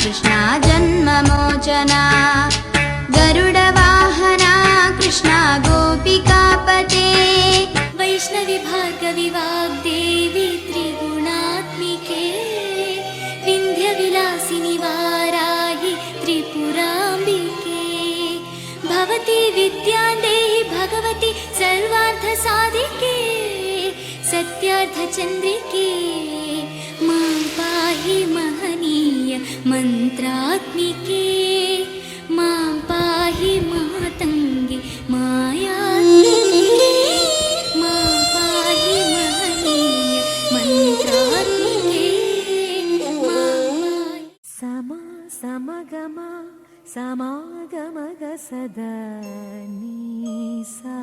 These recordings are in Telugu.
कृष्णा जन्ममोचना गरुडवाहना कृष्णा गोपिकापते वैष्णवी भार्गवी वाग्देवी त्रिगुणात्मिके विन्ध्यविलासिनि वाराहि त्रिपुराम्बिके भवती विद्यादेहि भगवती सर्वार्थसाधिके सत्यार्थचन्द्रिके मां पाहि महनीय मन्त्रात्मिके मां पाहि मातङ्गे मायात्मिके मां पाहि महनीय मन्त्रात्मिके समा समगमा समागमग सदा नीसा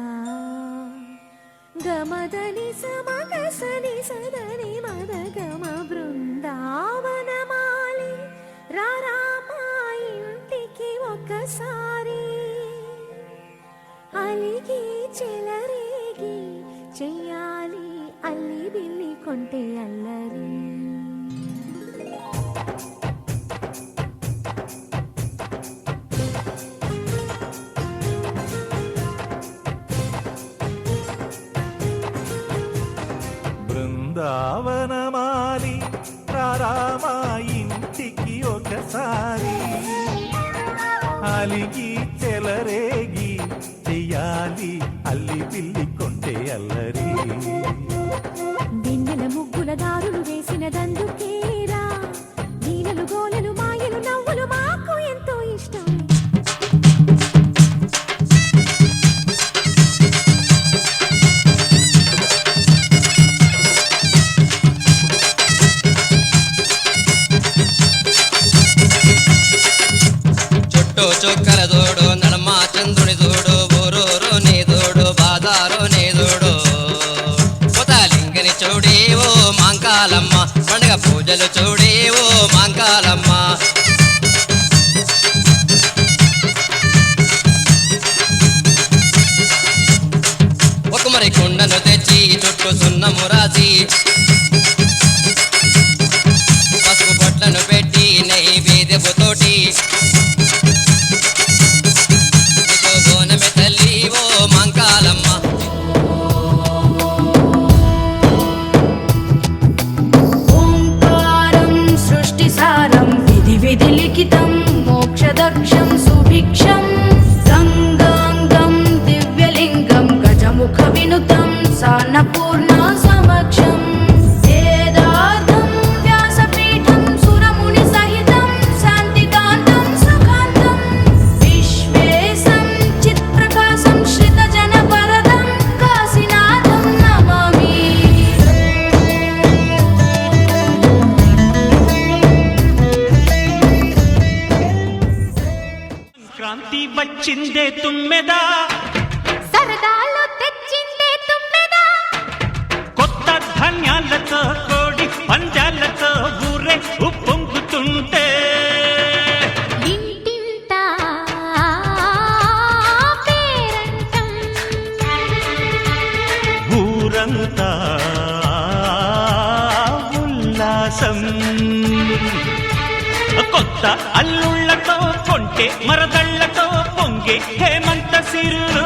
गमदनि समग सनि सदनि मदगम బృందావనమాలి రారామా ఇంటికి ఒకసారి అలిగి చెలరేగి చెయ్యాలి అల్లి బిల్లి కొంటే అల్లరి బృందావనమాలి రారామా ఇంటికి ఒకసారి అలిగి చెలరేగి చెయ్యాలి అల్లి పిల్లి కొంటే అల్లరి వెన్నెల ముగ్గుల దారులు వేసిన దందుకేరా నీలలు గోలలు మాయలు నవ్వులు మాకు ఎంతో ఇష్టం చొక్కల జోడు నడమ చంద్రుని జోడు ఊరూరు నీ జోడు బాదారు నీ జోడు పొతాలింగని చూడి ఓ మాంకాలమ్మ పండుగ పూజలు చూడి ఓ మాంకాలమ్మ ఒక మరి కుండను తెచ్చి చుట్టూ సున్నము రాసి పసుపు బొట్లను పెట్టి నైవేద్యపుతోటి विधिलिखितं मोक्षदक्षं सुभिक्षं गङ्गाङ्गं दिव्यलिङ्गं गजमुखविनुतं सान्नपूर्णा समक्षं वेदार्थं व्यासपीठं सुरमुनिसहितं शान्तिकान्तं सुखान्तं विश्वेशं चित्प्रकाशं श्रितजनवरदं काशीनाथं नमामि క్రాంతి వచ్చిందే తుమ్మెదా సరదాలు తెచ్చిందే తుమ్మెదా కొత్త ధాన్యాలతో కోడి పంజాలతో ఊరే ఉప్పొంగుతుంటే ఇంటింటా పేరంటం ఊరంతా ఉల్లాసం కొత్త అల్లుళ్లతో కొంటే మరదళ్లతో పొంగే హేమంత సిరులు